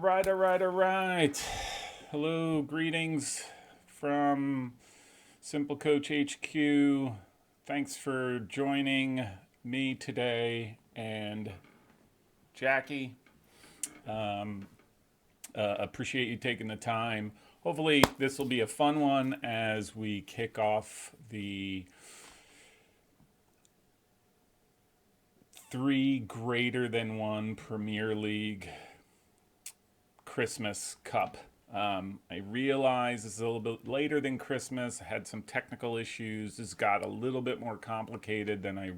All right. Hello, greetings from SimpleCoach HQ. Thanks for joining me today and Jackie. Appreciate you taking the time. Hopefully, this will be a fun one as we kick off the 3GreaterThan1 Premier League Christmas Cup. I realize this is a little bit later than Christmas. I had some technical issues. This got a little bit more complicated than I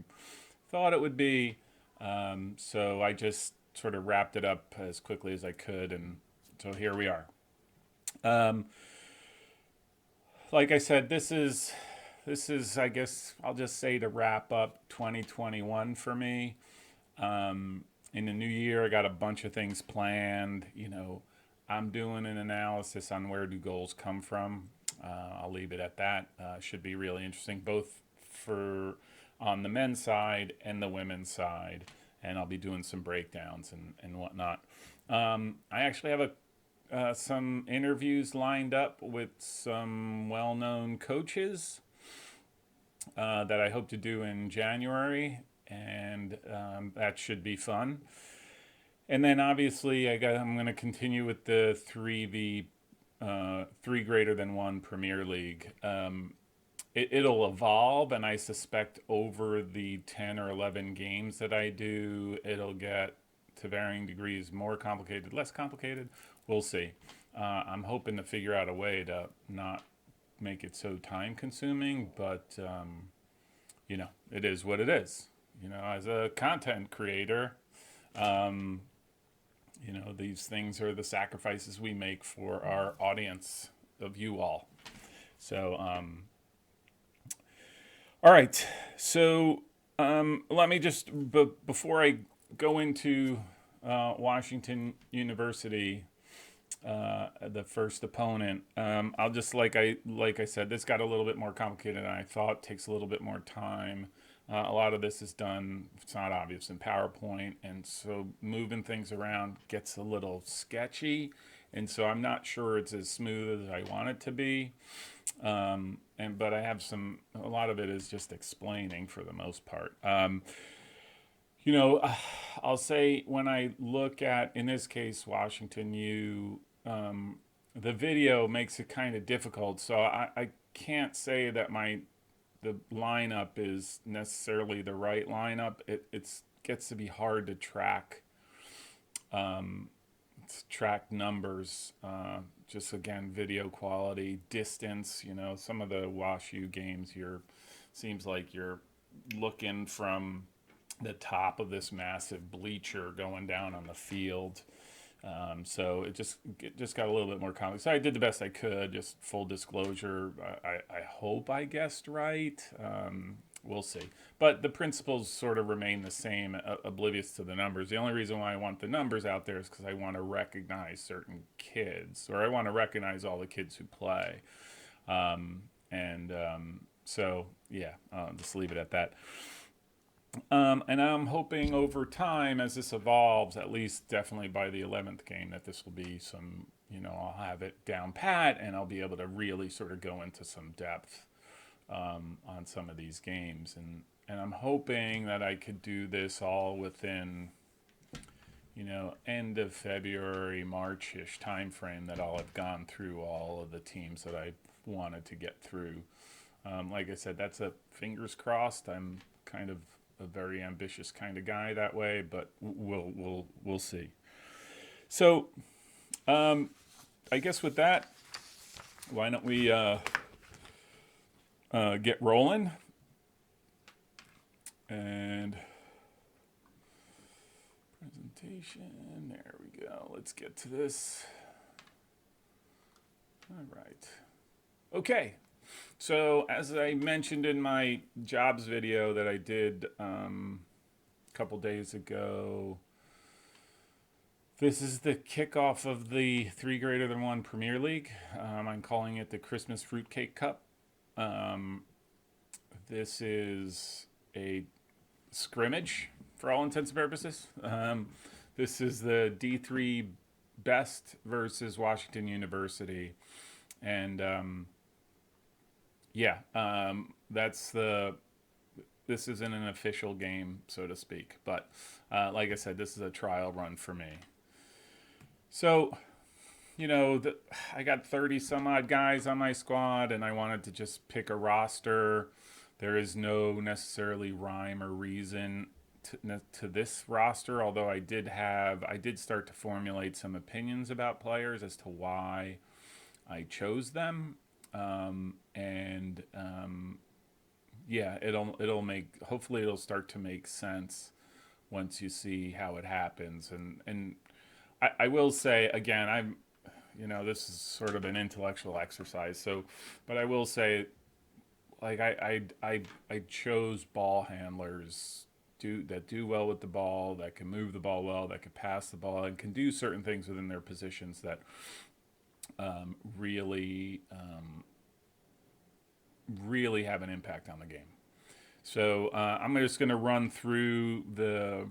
thought it would be. So I just sort of wrapped it up as quickly as I could, and so here we are. Like I said, this is I guess I'll just say to wrap up 2021 for me. In the new year, I got a bunch of things planned. I'm doing an analysis on where do goals come from. I'll leave it at that. Should be really interesting, both for on the men's side and the women's side. And I'll be doing some breakdowns and whatnot. I actually have some interviews lined up with some well-known coaches that I hope to do in January, and that should be fun. And then obviously I'm going to continue with the 3GreaterThan1 Premier League. It'll evolve, and I suspect over the 10 or 11 games that I do, it'll get to varying degrees more complicated, less complicated. We'll see. I'm hoping to figure out a way to not make it so time consuming, but it is what it is. As a content creator, these things are the sacrifices we make for our audience of you all. So, all right. So, let me just, before I go into Washington University, the first opponent, I'll just, like I said, this got a little bit more complicated than I thought. Takes a little bit more time. A lot of this is done, it's not obvious, in PowerPoint, and so moving things around gets a little sketchy, and so I'm not sure it's as smooth as I want it to be. But I have a lot of it is just explaining for the most part. I'll say when I look at, in this case, Washington U, the video makes it kind of difficult, so I can't say that the lineup is necessarily the right lineup. It gets to be hard to track numbers. Just again, video quality, distance. Some of the WashU games, seems like you're looking from the top of this massive bleacher going down on the field. So it just got a little bit more complicated. So I did the best I could. Just full disclosure. I hope I guessed right. We'll see. But the principles sort of remain the same, oblivious to the numbers. The only reason why I want the numbers out there is because I want to recognize certain kids, or I want to recognize all the kids who play. So yeah, I'll just leave it at that. And I'm hoping over time, as this evolves, at least definitely by the 11th game, that this will be some, I'll have it down pat, and I'll be able to really sort of go into some depth on some of these games. And I'm hoping that I could do this all within, end of February, March-ish time frame, that I'll have gone through all of the teams that I wanted to get through. Like I said, that's a fingers crossed. I'm kind of a very ambitious kind of guy that way, but we'll see. So, I guess with that, why don't we get rolling? And presentation, there we go. Let's get to this. All right. Okay. So as I mentioned in my jobs video that I did a couple days ago, this is the kickoff of the 3GreaterThan1 Premier League. I'm calling it the Christmas Fruitcake Cup. This is a scrimmage for all intents and purposes. This is the D3 best versus Washington University, and yeah, that's the. This isn't an official game, so to speak, but like I said, this is a trial run for me. So, I got 30 some odd guys on my squad, and I wanted to just pick a roster. There is no necessarily rhyme or reason to this roster, although I did start to formulate some opinions about players as to why I chose them. And yeah, it'll make, hopefully it'll start to make sense once you see how it happens. And I will say again, this is sort of an intellectual exercise. So, but I will say, like I chose ball handlers that do well with the ball, that can move the ball well, that can pass the ball, and can do certain things within their positions that really really have an impact on the game. So I'm just going to run through the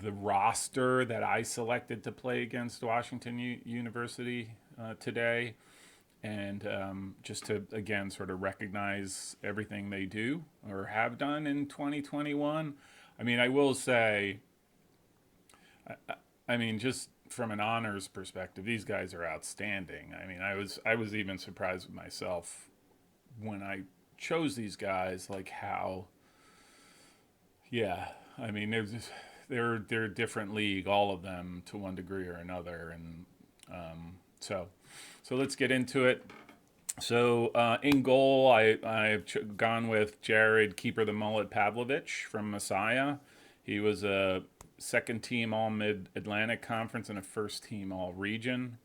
roster that I selected to play against Washington University today, and just to again sort of recognize everything they do or have done in 2021. I mean, I will say, I mean, just from an honors perspective, these guys are outstanding. I mean, I was even surprised with myself when I chose these guys, like how, yeah, I mean, they're a different league, all of them to one degree or another, and so let's get into it. So in goal, I've gone with Jared Keeper the Mullet Pavlovich from Messiah. He was a second team All Mid Atlantic Conference and a first team All Region.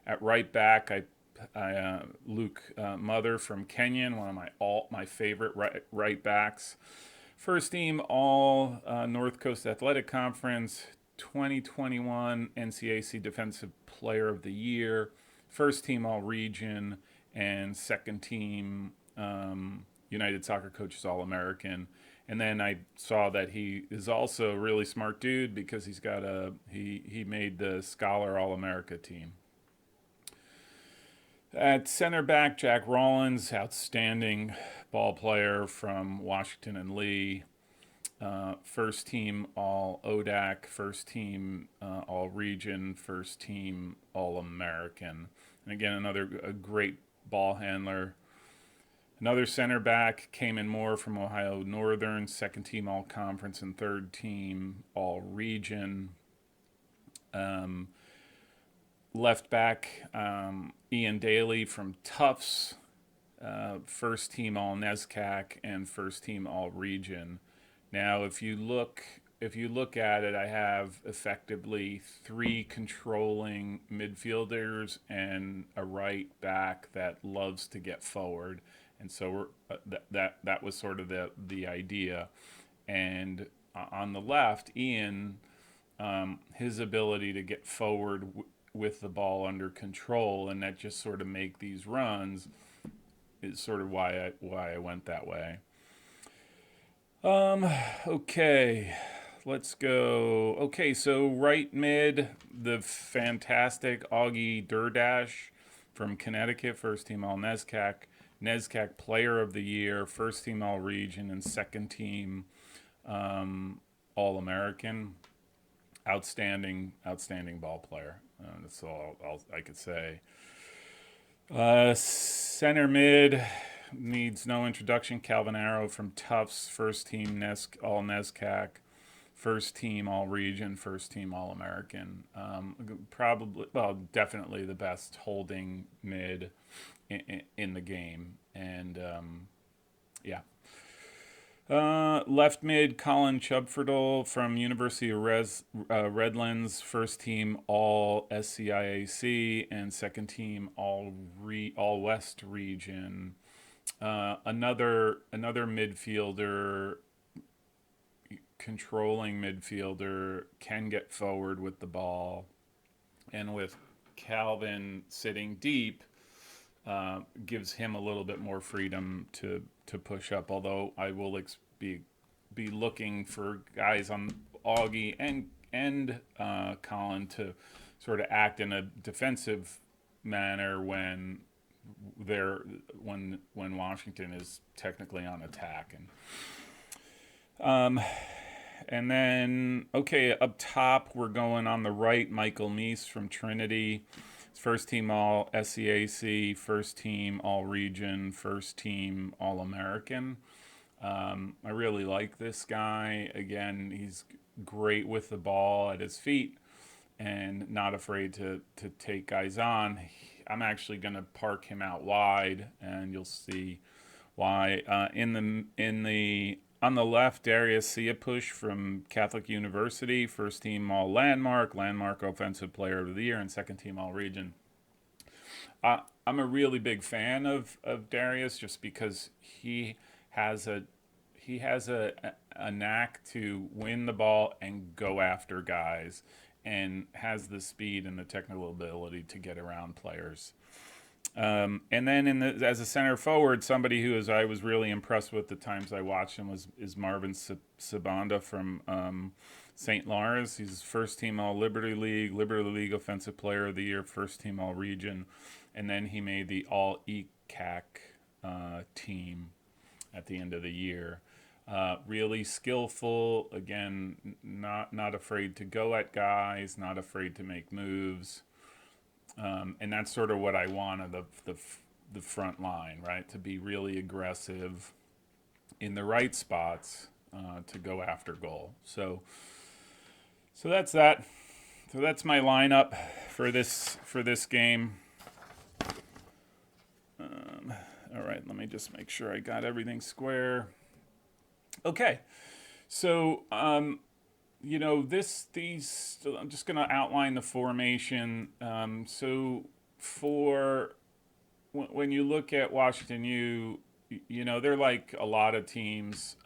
At right back, Luke Mother from Kenyon, one of my favorite right backs. First team All North Coast Athletic Conference, 2021 NCAC Defensive Player of the Year, first team All Region, and second team United Soccer Coaches All American. And then I saw that he is also a really smart dude because he made the Scholar All America team. At center back, Jack Rollins, outstanding ball player from Washington and Lee. First team All ODAC, first team All Region, first team All American. And again, a great ball handler. Another center back, Cayman Moore from Ohio Northern, second team All Conference and third team All Region. Left back, Ian Daly from Tufts, first team All NESCAC and first team All Region. Now, if you look at it, I have effectively three controlling midfielders and a right back that loves to get forward, and so that was sort of the idea. And on the left, Ian, his ability to get forward with the ball under control and that just sort of make these runs is sort of why I went that way. Okay, let's go. Okay, so right mid, the fantastic Augie Durdash from Connecticut, first team All NESCAC Player of the Year, first team All Region, and second team All American. Outstanding ball player. That's all I could say. Center mid needs no introduction. Calvin Arrow from Tufts, first team All NESCAC, first team All Region, first team All American. Definitely the best holding mid in the game, and yeah. Left mid, Colin Chubfordle from University of Redlands, first team All SCIAC and second team All West Region. Another midfielder, controlling midfielder, can get forward with the ball, and with Calvin sitting deep, gives him a little bit more freedom to push up. Although I will be looking for guys on Augie and Colin to sort of act in a defensive manner they're when Washington is technically on attack. And then, okay, up top, we're going on the right, Michael Meese from Trinity. First team All SEAC, first team All Region, first team All American. I really like this guy. Again, he's great with the ball at his feet and not afraid to take guys on. I'm actually going to park him out wide, and you'll see why. On the left, Darius Siapush from Catholic University, first team All Landmark Offensive Player of the Year, and second team All Region. I'm a really big fan of Darius just because he has a knack to win the ball and go after guys, and has the speed and the technical ability to get around players. And then as a center forward, somebody I was really impressed with the times I watched him is Marvin Sabanda from St. Lawrence. He's first team All Liberty League Offensive Player of the Year, first team All Region, and then he made the All ECAC team at the end of the year. Really skillful. Again, not afraid to go at guys, not afraid to make moves. And that's sort of what I want of the front line, right? To be really aggressive in the right spots to go after goal. So that's that. So that's my lineup for this game. All right, let me just make sure I got everything square. Okay, so I'm just going to outline the formation. So when you look at Washington U, they're like a lot of teams.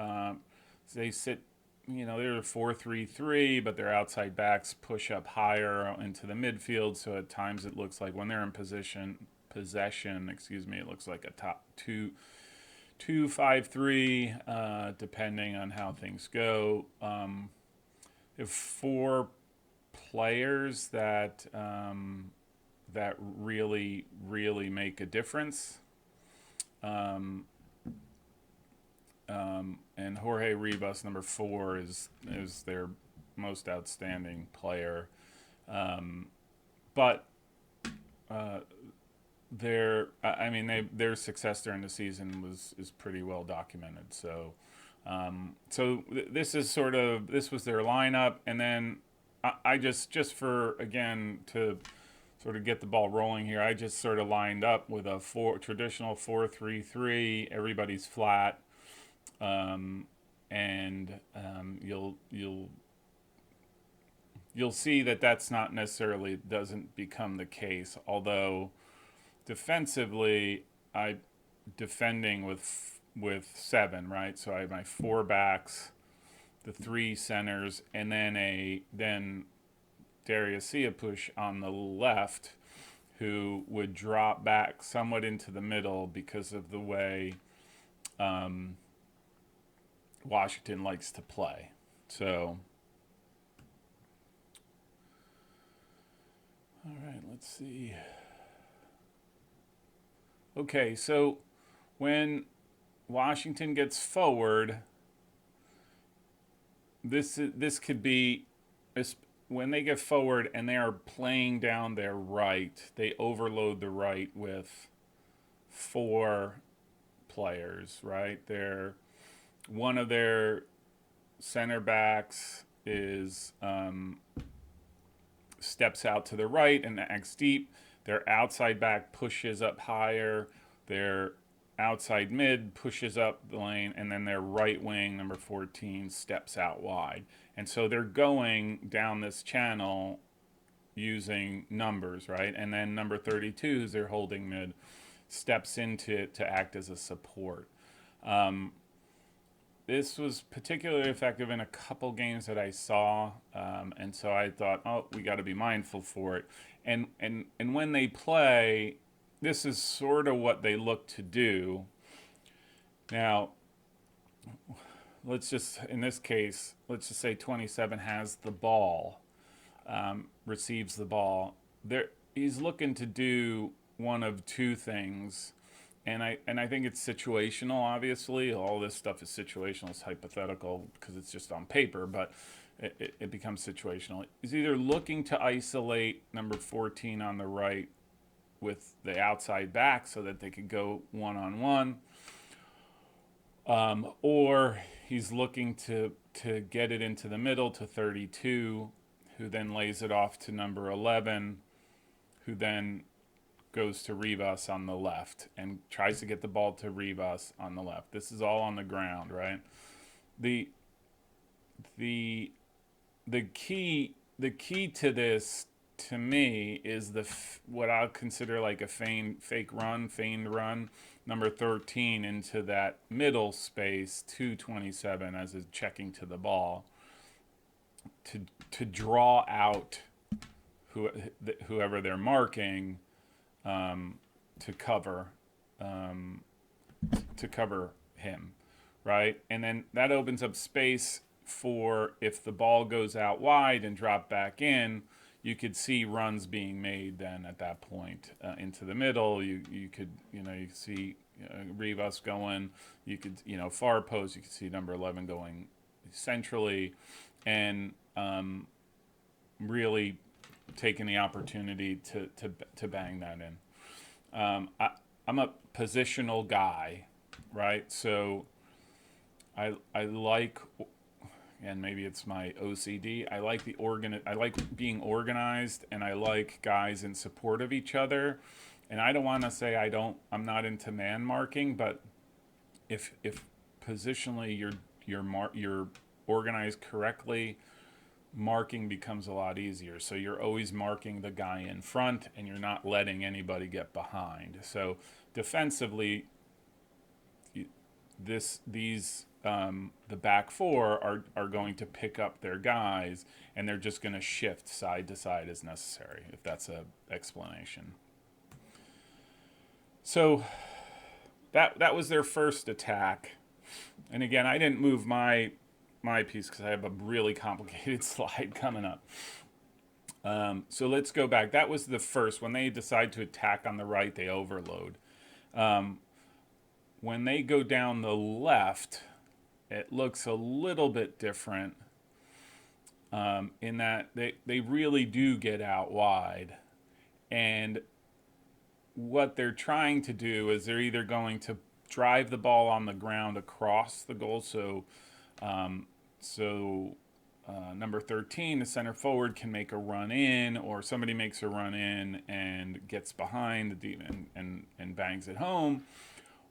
They sit, they're a 4-3-3, but their outside backs push up higher into the midfield. So at times it looks like when they're in possession, it looks like a top 2-5-3, depending on how things go. Have four players that really make a difference, and Jorge Ribas, number 4, is their most outstanding player, but their success during the season is pretty well documented. So this was their lineup, and then I just for, again, to sort of get the ball rolling here, I just sort of lined up with a traditional 4-3-3. Everybody's flat, and you'll see that's not necessarily doesn't become the case. Although defensively, defending with 7, right? So I have my 4 backs, the 3 centers, and then Darius Siapush on the left, who would drop back somewhat into the middle because of the way Washington likes to play. So, all right, let's see. Okay, so when Washington gets forward, this could be, when they get forward and they are playing down their right, they overload the right with 4 players, right? One of their center backs steps out to the right and acts deep. Their outside back pushes up higher. Their outside mid pushes up the lane, and then their right wing, number 14, steps out wide. And so they're going down this channel using numbers, right? And then number 32, who's their holding mid, steps into to act as a support. This was particularly effective in a couple games that I saw, and so I thought, we got to be mindful for it. And when they play, this is sort of what they look to do. Now, let's just, in this case, let's just say 27 has the ball, receives the ball. There, he's looking to do one of two things, and I think it's situational. Obviously, all this stuff is situational. It's hypothetical because it's just on paper, but it becomes situational. He's either looking to isolate number 14 on the right with the outside back so that they could go one-on-one, or he's looking to get it into the middle to 32, who then lays it off to number 11, who then goes to Rivas on the left and tries to get the ball to Rivas on the left. This is all on the ground, right? The the the key to this, to me, is what I'll consider like a feigned run, number 13 into that middle space to 27 as is checking to the ball to draw out whoever they're marking, to cover him, right? And then that opens up space for, if the ball goes out wide and drop back in, you could see runs being made then at that point, into the middle. You could see Rivas going. You could far post. You could see number 11 going centrally, and really taking the opportunity to bang that in. I'm a positional guy, right? So I like, and maybe it's my OCD. I like being organized, and I like guys in support of each other. And I don't want to say I'm not into man marking, but if positionally you're organized correctly, marking becomes a lot easier. So you're always marking the guy in front, and you're not letting anybody get behind. So defensively, the back four are going to pick up their guys, and they're just going to shift side to side as necessary, if that's a explanation. So that was their first attack. And again, I didn't move my piece because I have a really complicated slide coming up. So let's go back. That was the first. When they decide to attack on the right, they overload. When they go down the left, it looks a little bit different, in that they really do get out wide. And what they're trying to do is they're either going to drive the ball on the ground across the goal. So number 13, the center forward, can make a run in, or somebody makes a run in and gets behind the and bangs it home.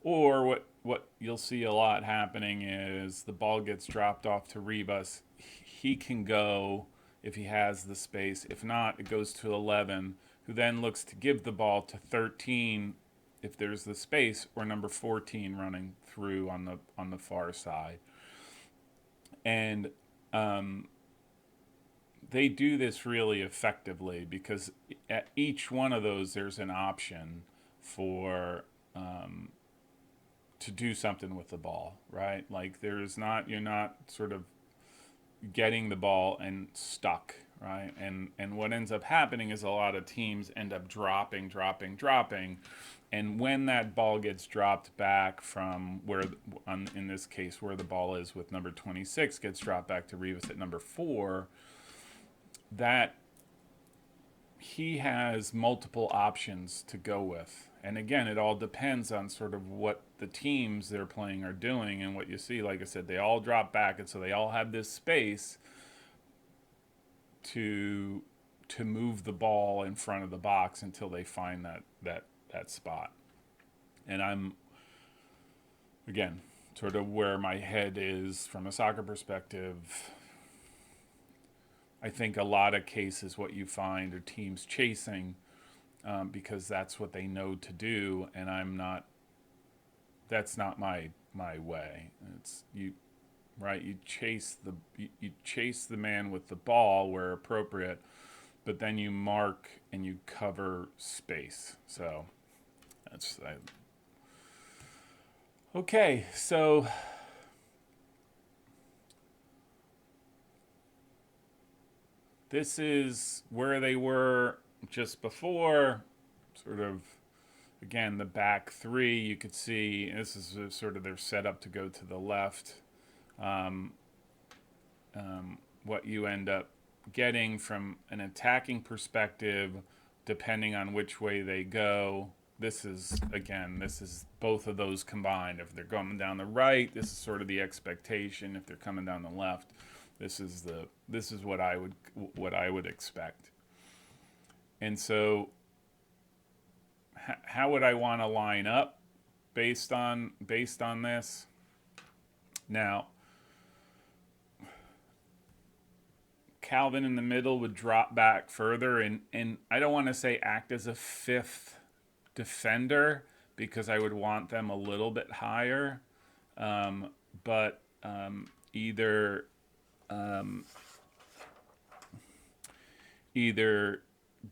Or what you'll see a lot happening is the ball gets dropped off to Rivas. He can go if he has the space. If not, it goes to 11, who then looks to give the ball to 13 if there's the space, or number 14 running through on the far side. And they do this really effectively, because at each one of those there's an option for to do something with the ball, right? Like you're not sort of getting the ball and stuck, right? And what ends up happening is a lot of teams end up dropping. And when that ball gets dropped back from in this case, where the ball is with number 26, gets dropped back to Rivas at number 4, that he has multiple options to go with. And again, it all depends on sort of what the teams they're playing are doing. And what you see, like I said, they all drop back, and so they all have this space to move the ball in front of the box until they find that spot. And I'm, again, sort of where my head is from a soccer perspective. I think a lot of cases what you find are teams chasing, because that's what they know to do, and that's not my way. It's you chase the man with the ball where appropriate, but then you mark and you cover space. So okay, so this is where they were just before, sort of, again, the back three. You could see this is sort of their setup to go to the left. Um, what you end up getting from an attacking perspective, depending on which way they go. This is, again, this is both of those combined. If they're going down the right, this is sort of the expectation. If they're coming down the left, this is what I would expect. And so how would I want to line up based on this? Now, Calvin in the middle would drop back further, and I don't want to say act as a fifth defender because I would want them a little bit higher, but either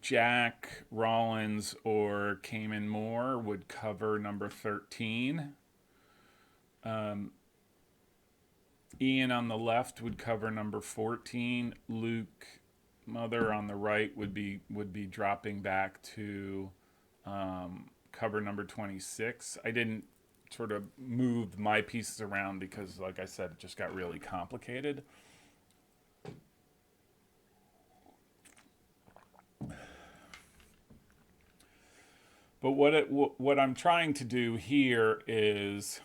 Jack Rollins or Cayman Moore would cover number 13. Ian on the left would cover number 14. Luke Mother on the right would be dropping back to cover number 26. I didn't sort of move my pieces around because, like I said, it just got really complicated. But what I'm trying to do here is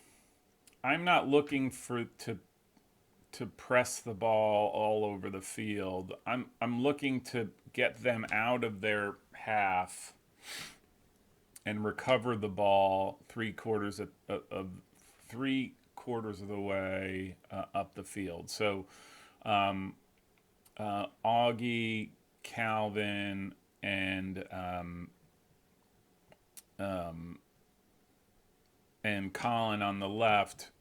I'm not looking to press the ball all over the field. I'm looking to get them out of their half and recover the ball three-quarters of the way up the field. So Augie, Calvin, and Colin on the left,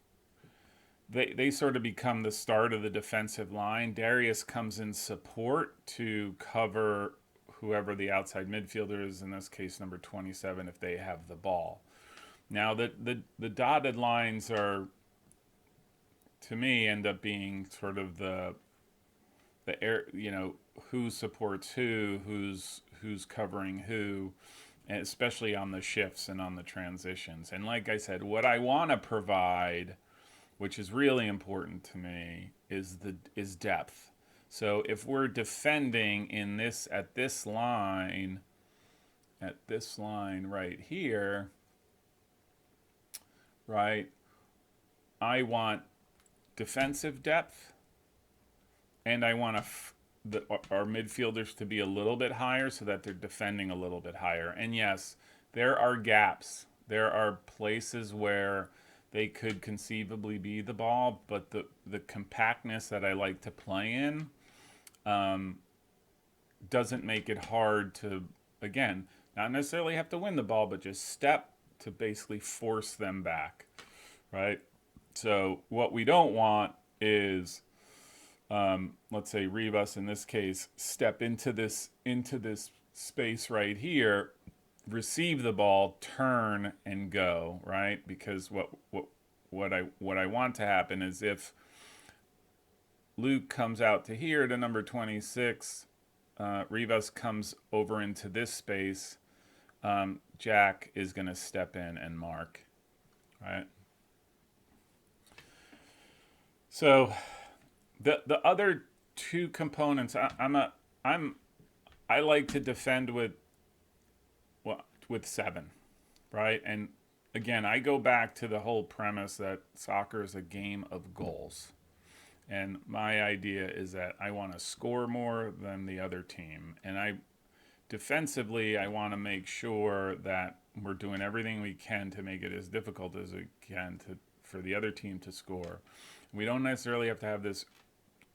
they sort of become the start of the defensive line. Darius comes in support to cover whoever the outside midfielder is, in this case number 27, if they have the ball. Now the dotted lines are, to me, end up being sort of the air, who supports who's covering who, especially on the shifts and on the transitions. And like I said, what I want to provide, which is really important to me, is depth. So if we're defending at this line right here, right, I want defensive depth, and I want our midfielders to be a little bit higher so that they're defending a little bit higher. And yes, there are gaps. There are places where they could conceivably be the ball, but the compactness that I like to play in doesn't make it hard to, again, not necessarily have to win the ball, but just step to basically force them back, right? So what we don't want is, let's say Rivas in this case, step into this space right here, receive the ball, turn, and go, right? Because what I want to happen is if Luke comes out to here to number 26, Rivas comes over into this space, Jack is going to step in and mark, right? So the other two components, I like to defend with 7, right? And again, I go back to the whole premise that soccer is a game of goals. And my idea is that I want to score more than the other team. And defensively, I want to make sure that we're doing everything we can to make it as difficult as we can for the other team to score. We don't necessarily have to have this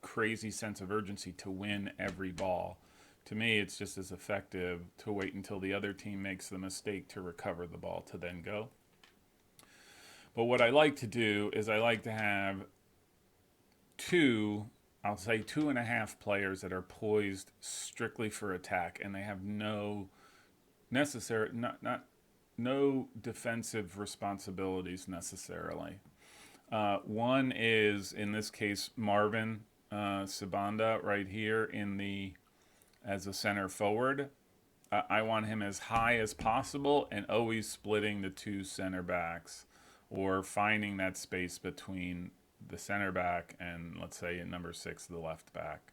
crazy sense of urgency to win every ball. To me, it's just as effective to wait until the other team makes the mistake to recover the ball to then go. But what I like to do is I like to have I'll say 2.5 players that are poised strictly for attack, and they have no defensive responsibilities necessarily. One is, in this case, Marvin Sabanda right here in the as a center forward. I want him as high as possible and always splitting the two center backs or finding that space between the center back and, let's say, in number 6, the left back.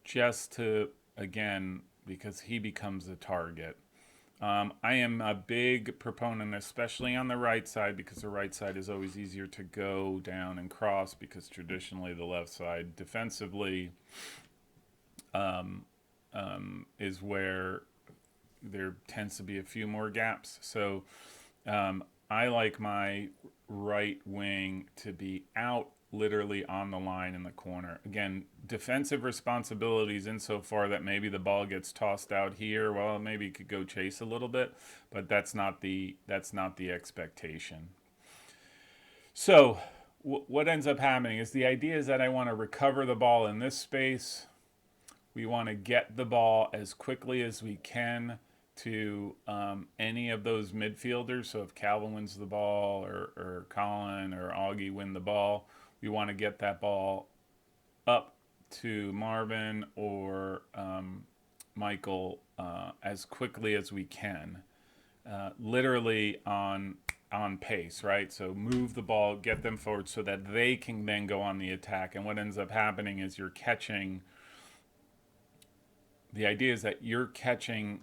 Just to, again, because he becomes a target. I am a big proponent, especially on the right side, because the right side is always easier to go down and cross, because traditionally the left side defensively is where there tends to be a few more gaps. So I like my right wing to be out literally on the line in the corner. Again, defensive responsibilities insofar that maybe the ball gets tossed out here. Well, maybe you could go chase a little bit, but that's not the expectation. So what ends up happening is the idea is that I want to recover the ball in this space. We want to get the ball as quickly as we can to any of those midfielders. So if Calvin wins the ball or Colin or Augie win the ball, we want to get that ball up to Marvin or Michael as quickly as we can, literally on pace, right? So move the ball, get them forward so that they can then go on the attack. And what ends up happening is you're catching. The idea is that you're catching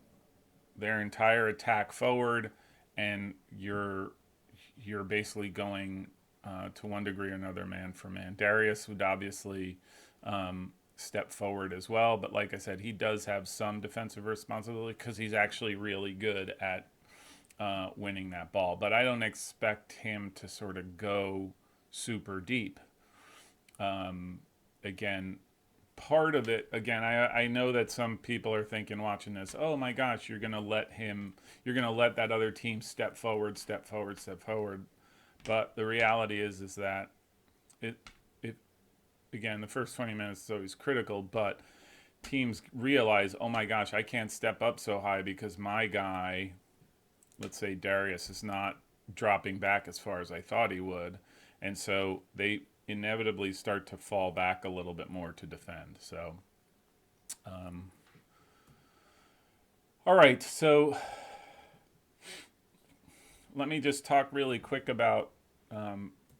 their entire attack forward, and you're basically going to one degree or another, man for man. Darius would obviously step forward as well, but like I said, he does have some defensive responsibility because he's actually really good at winning that ball. But I don't expect him to sort of go super deep. Again, part of it, again, I know that some people are thinking watching this, oh my gosh, you're going to let that other team step forward. But the reality is that it again, the first 20 minutes is always critical, but teams realize, oh my gosh, I can't step up so high because my guy, let's say Darius, is not dropping back as far as I thought he would. And so they inevitably start to fall back a little bit more to defend. So, all right, so let me just talk really quick about,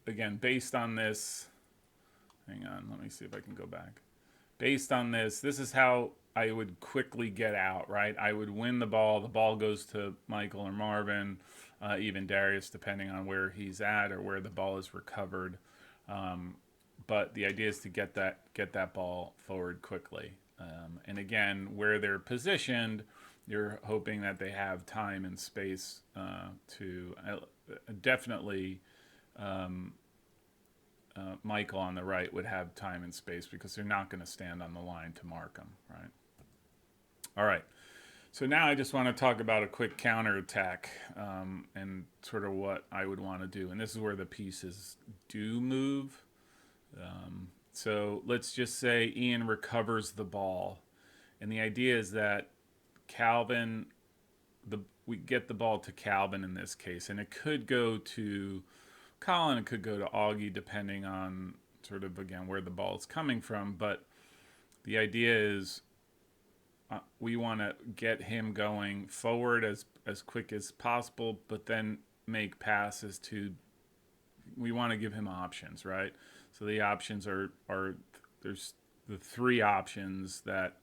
again, based on this, hang on, let me see if I can go back. Based on this is how I would quickly get out, right? I would win the ball goes to Michael or Marvin, even Darius, depending on where he's at or where the ball is recovered. But the idea is to get that ball forward quickly. And again, where they're positioned, you're hoping that they have time and space to definitely Michael on the right would have time and space because they're not going to stand on the line to mark him, right? All right. So now I just want to talk about a quick counterattack and sort of what I would want to do. And this is where the pieces do move. So let's just say Ian recovers the ball. And the idea is that Calvin, we get the ball to Calvin in this case. And it could go to Colin, it could go to Augie, depending on sort of, again, where the ball is coming from. But the idea is we want to get him going forward as quick as possible, but then make passes to, we want to give him options, right? So the options are there's the three options that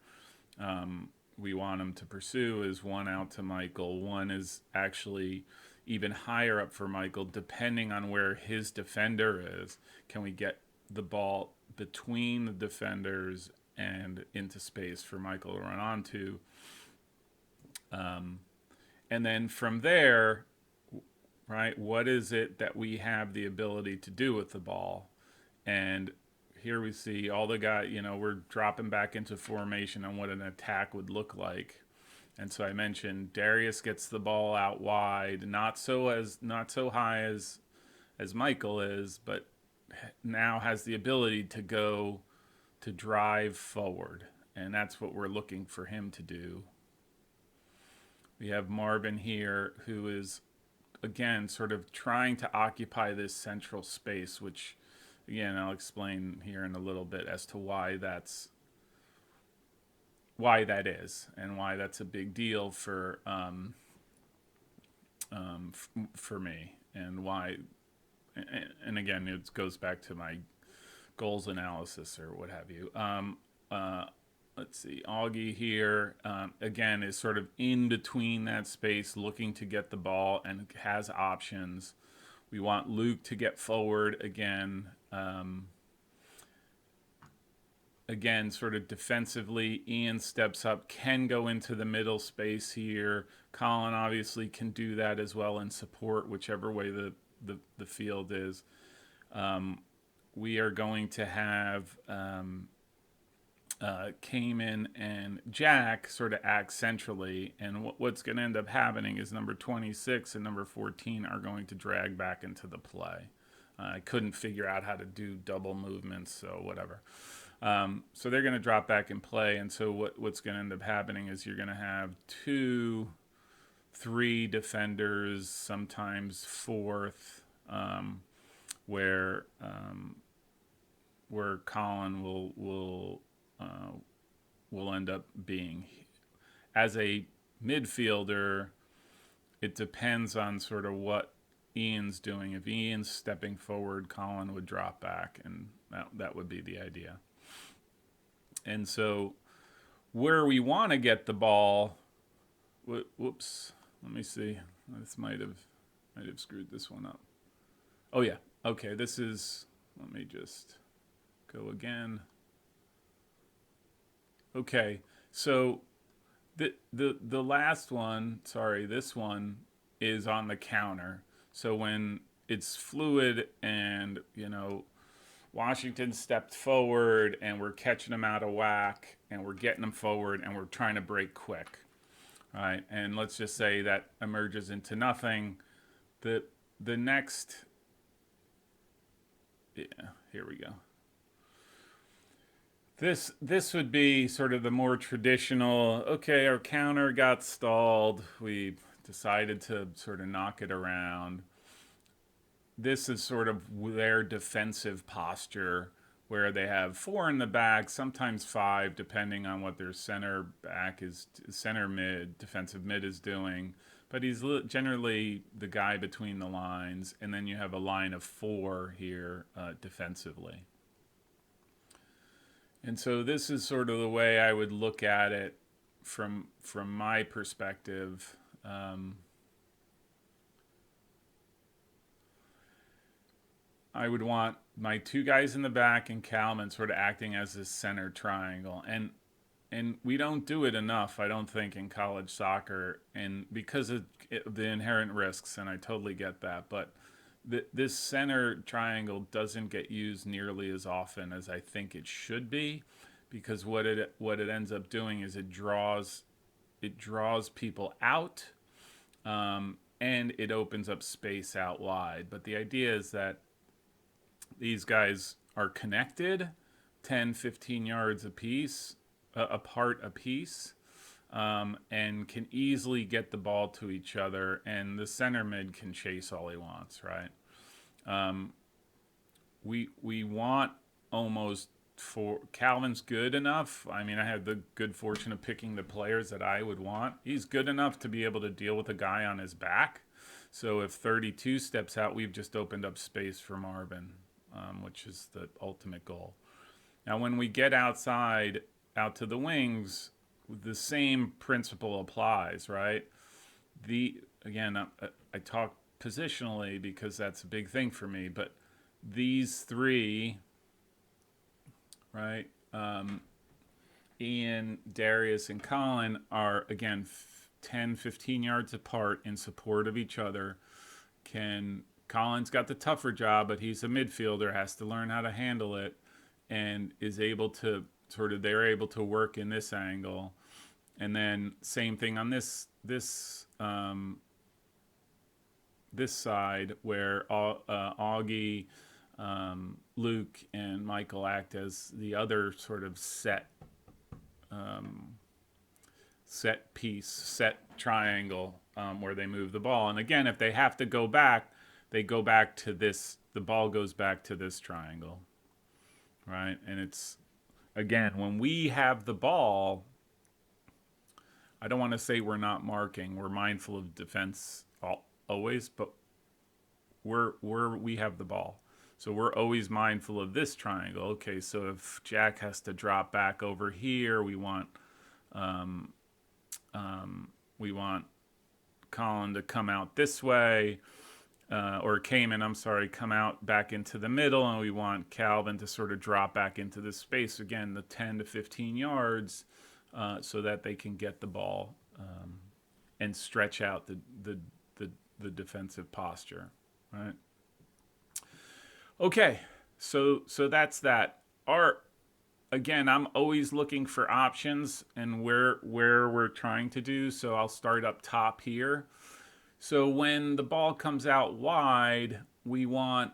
we want him to pursue is one out to Michael, one is actually even higher up for Michael, depending on where his defender is. Can we get the ball between the defenders and into space for Michael to run onto? And then from there, right, what is it that we have the ability to do with the ball? And here we see all the guys, we're dropping back into formation on what an attack would look like. And so I mentioned Darius gets the ball out wide, not so high as Michael is, but now has the ability to go to drive forward. And that's what we're looking for him to do. We have Marvin here, who is, again, sort of trying to occupy this central space, which, again, I'll explain here in a little bit as to why that's why that is and why that's a big deal for for me, and why. And again, it goes back to my goals analysis or what have you. Uh, let's see, Augie here, again, is sort of in between that space, looking to get the ball and has options. We want Luke to get forward again. Again, sort of defensively, Ian steps up, can go into the middle space here. Colin obviously can do that as well and support whichever way the field is. We are going to have Cayman and Jack sort of act centrally, and what's going to end up happening is number 26 and number 14 are going to drag back into the play. I couldn't figure out how to do double movements, so whatever. So they're going to drop back in play, and so what's going to end up happening is you're going to have 2, 3 defenders, sometimes fourth, where Colin will end up being. As a midfielder, it depends on sort of what Ian's doing. If Ian's stepping forward, Colin would drop back, and that would be the idea. And so where we want to get the ball, whoops, let me see. This might have screwed this one up. Oh yeah, okay, this is, let me just go again. Okay, so the last one, sorry, this one is on the counter. So when it's fluid and, Washington stepped forward and we're catching them out of whack and we're getting them forward and we're trying to break quick. All right, and let's just say that emerges into nothing. The next, yeah, here we go. This would be sort of the more traditional, okay, our counter got stalled. We decided to sort of knock it around. This is sort of their defensive posture, where they have 4 in the back, sometimes 5, depending on what their center mid, defensive mid is doing. But he's generally the guy between the lines, and then you have a line of 4 here defensively. And so this is sort of the way I would look at it from my perspective. I would want my 2 guys in the back and Calman sort of acting as this center triangle. And we don't do it enough, I don't think, in college soccer, and because of the inherent risks, and I totally get that. But this center triangle doesn't get used nearly as often as I think it should be, because what it ends up doing is it draws people out, and it opens up space out wide. But the idea is that these guys are connected 10, 15 yards apart a piece, and can easily get the ball to each other, and the center mid can chase all he wants, right? We want almost, for Calvin's good enough. I mean, I had the good fortune of picking the players that I would want. He's good enough to be able to deal with a guy on his back. So if 32 steps out, we've just opened up space for Marvin, which is the ultimate goal. Now, when we get outside, out to the wings, the same principle applies, right? Again, I talk positionally because that's a big thing for me, but these 3, right, Ian, Darius, and Colin are, again, 10, 15 yards apart in support of each other. Colin's got the tougher job, but he's a midfielder, has to learn how to handle it, and is able to they're able to work in this angle. And then same thing on this side, where Augie, Luke, and Michael act as the other sort of set triangle, where they move the ball. And again, if they have to go back, they go back to this. The ball goes back to this triangle, right? And it's, again, when we have the ball, I don't want to say we're not marking. We're mindful of defense always, but we have the ball. So we're always mindful of this triangle. Okay, so if Jack has to drop back over here, um, we want Colin to come out this way, or Cayman, I'm sorry, come out back into the middle, and we want Calvin to sort of drop back into this space again, the 10 to 15 yards, so that they can get the ball and stretch out the defensive posture, right? Okay, so that's that. Again, I'm always looking for options and where we're trying to do. So I'll start up top here. So when the ball comes out wide, we want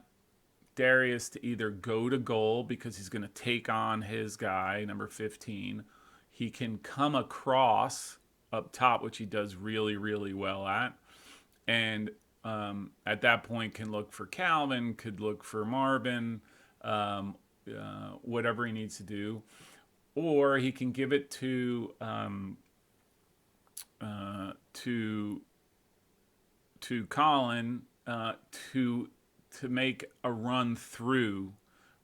Darius to either go to goal because he's going to take on his guy, number 15. He can come across up top, which he does really, really well at. And at that point can look for Calvin, could look for Marvin, whatever he needs to do. Or he can give it to Colin to make a run through,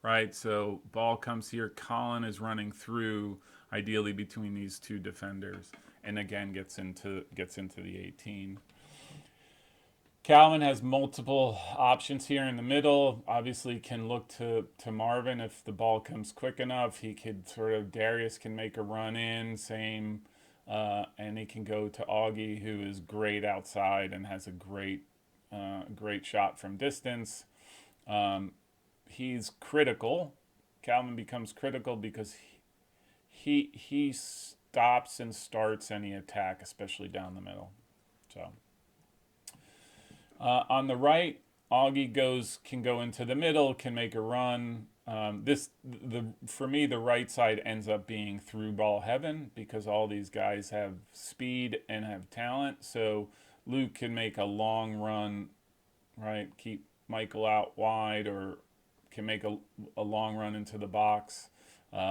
right? So ball comes here, Colin is running through, ideally between these two defenders, and again gets into the 18. Calvin has multiple options here in the middle. Obviously can look to Marvin if the ball comes quick enough. He could Darius can make a run in, same, and he can go to Augie, who is great outside and has a great shot from distance. He's critical. Calvin becomes critical because he stops and starts any attack, especially down the middle. So. On the right, Augie can go into the middle, can make a run. For me, the right side ends up being through ball heaven because all these guys have speed and have talent. So Luke can make a long run, right? Keep Michael out wide, or can make a long run into the box.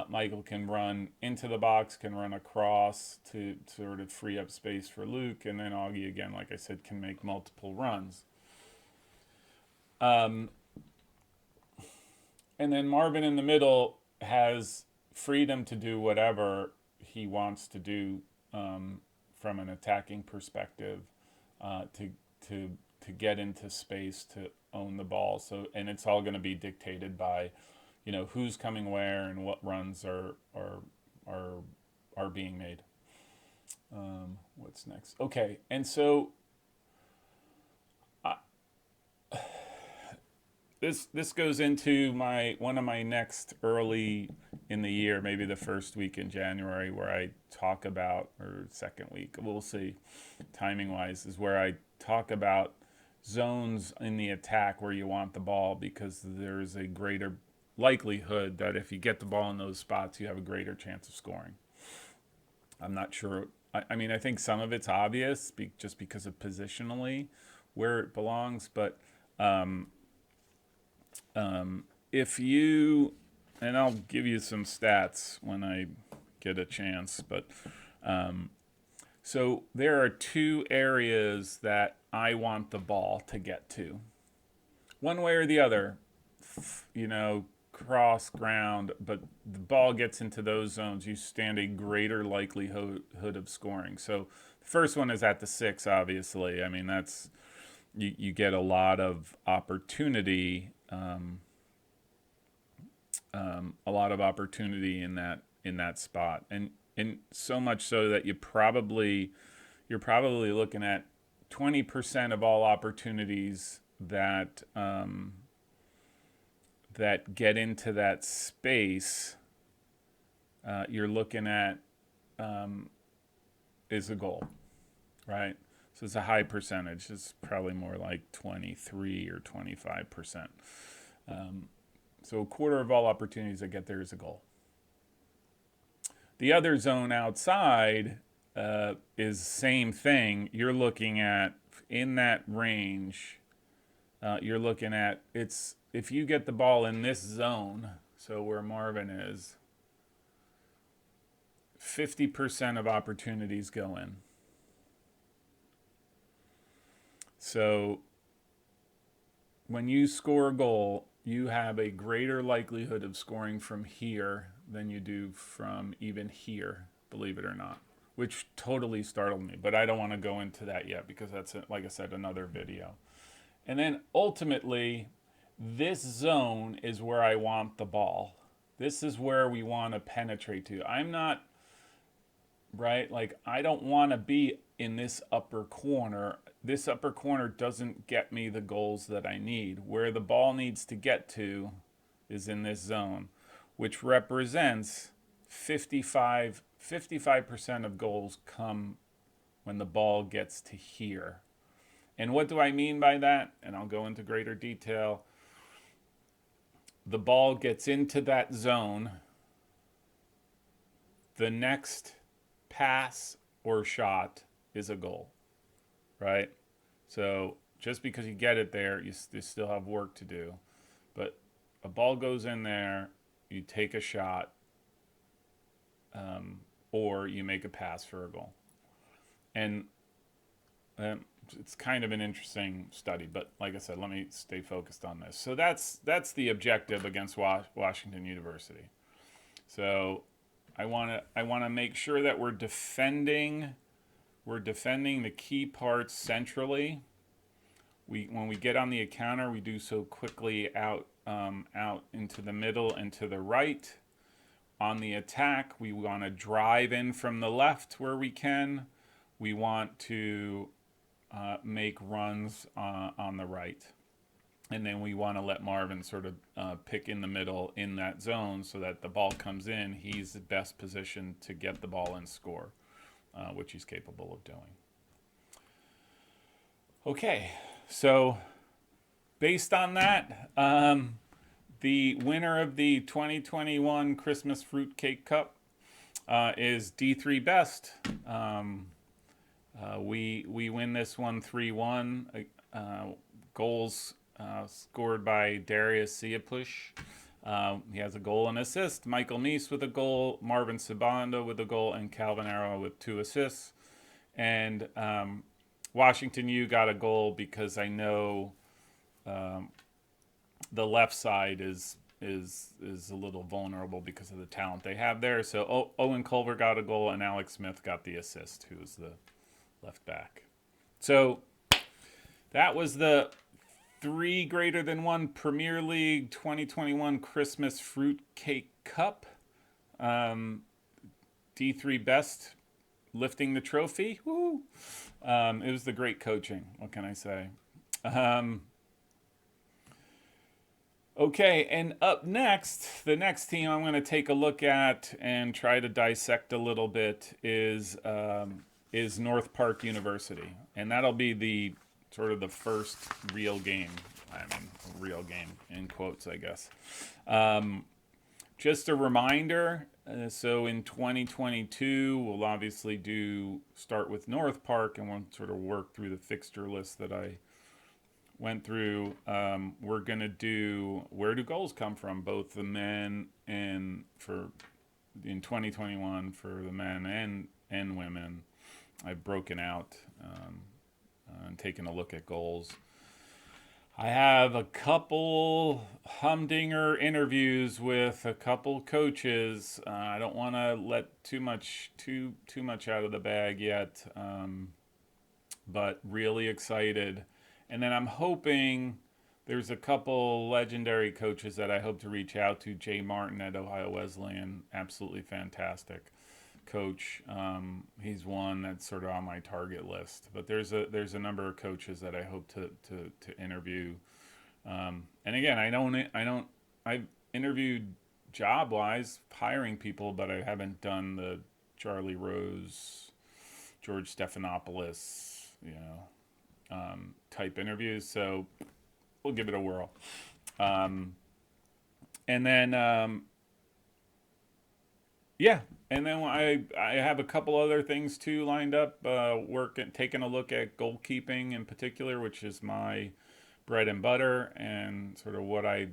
Michael can run into the box, can run across to sort of free up space for Luke, and then Augie, again, like I said, can make multiple runs. And then Marvin in the middle has freedom to do whatever he wants to do from an attacking perspective, to get into space to own the ball. So, and it's all going to be dictated by, who's coming where and what runs are being made. What's next? Okay, and so this goes into one of my next early in the year, maybe the first week in January, where I talk about, or second week, we'll see, timing wise, is where I talk about zones in the attack where you want the ball, because there's a greater likelihood that if you get the ball in those spots, you have a greater chance of scoring. I'm not sure. I mean, I think some of it's obvious just because of positionally where it belongs, but if you, and I'll give you some stats when I get a chance, but so there are two areas that I want the ball to get to. One way or the other, cross ground, but the ball gets into those zones, you stand a greater likelihood of scoring. So the first one is at the 6, obviously. I mean, that's, you get a lot of opportunity, in that spot, and so much so that you're probably looking at 20% of all opportunities that get into that space, you're looking at is a goal, right? So it's a high percentage. It's probably more like 23 or 25%. So a quarter of all opportunities that get there is a goal. The other zone outside is same thing. You're looking at, in that range, you're looking at, if you get the ball in this zone, so where Marvin is, 50% of opportunities go in. So when you score a goal, you have a greater likelihood of scoring from here than you do from even here, believe it or not, which totally startled me. But I don't want to go into that yet because that's, like I said, another video. And then ultimately, this zone is where I want the ball. This is where we want to penetrate to. I'm not, right? Like, I don't want to be in this upper corner. This upper corner doesn't get me the goals that I need. Where the ball needs to get to is in this zone, which represents 55% of goals come when the ball gets to here. And what do I mean by that? And I'll go into greater detail. The ball gets into that zone. The next pass or shot is a goal, right? So just because you get it there, you still have work to do. But a ball goes in there, you take a shot, or you make a pass for a goal. And it's kind of an interesting study, but like I said, let me stay focused on this. So that's the objective against Washington University. So I want to make sure that we're defending the key parts centrally. When we get on the counter, we do so quickly out into the middle and to the right. On the attack, we want to drive in from the left where we can. We want to make runs on the right. And then we want to let Marvin sort of pick in the middle in that zone so that the ball comes in. He's the best positioned to get the ball and score, which he's capable of doing. Okay, so based on that, the winner of the 2021 Christmas Fruitcake Cup is D3 Best. We win this one 3-1. Goals scored by Darius Siapush. He has a goal and assist. Michael Neese with a goal. Marvin Sabanda with a goal. And Calvin Arrow with 2 assists. And Washington U got a goal because I know the left side is a little vulnerable because of the talent they have there. So Owen Culver got a goal and Alex Smith got the assist, who was the left back. So that was the 3GreaterThan1 Premier League 2021 Christmas Fruitcake Cup. D3 Best lifting the trophy. Woo! It was the great coaching. What can I say? Okay, and up next, the next team I'm going to take a look at and try to dissect a little bit is North Park University, and that'll be the sort of the first real game. I mean, real game in quotes, I guess. Just a reminder. So in 2022, we'll obviously start with North Park, and we'll sort of work through the fixture list that I went through. We're going to do where do goals come from, both the men and in 2021 for the men and women. I've broken out and taken a look at goals. I have a couple humdinger interviews with a couple coaches. I don't want to let too much out of the bag yet, but really excited. And then I'm hoping there's a couple legendary coaches that I hope to reach out to. Jay Martin at Ohio Wesleyan, absolutely fantastic coach. He's one that's sort of on my target list. But there's a number of coaches that I hope to interview. And again, I've interviewed job-wise, hiring people, but I haven't done the Charlie Rose, George Stephanopoulos, type interviews. So we'll give it a whirl. And then I have a couple other things too lined up. Taking a look at goalkeeping in particular, which is my bread and butter, and sort of what I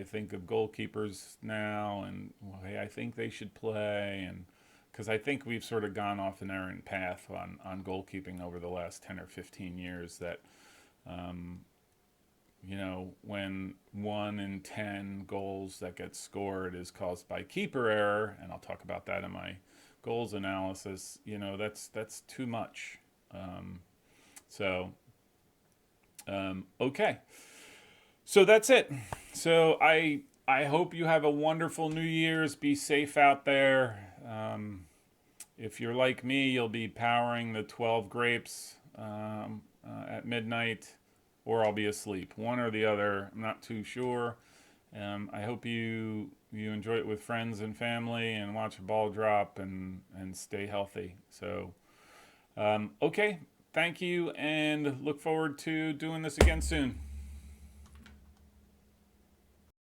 think of goalkeepers now, and the way I think they should play, and because I think we've sort of gone off an errant path on goalkeeping over the last 10 or 15 years that, when 1 in 10 goals that get scored is caused by keeper error, and I'll talk about that in my goals analysis, that's too much. Okay. So that's it. So I hope you have a wonderful New Year's. Be safe out there. If you're like me, you'll be powering the 12 grapes at midnight, or I'll be asleep. One or the other. I'm not too sure. I hope you enjoy it with friends and family and watch a ball drop and stay healthy. So, okay. Thank you, and look forward to doing this again soon.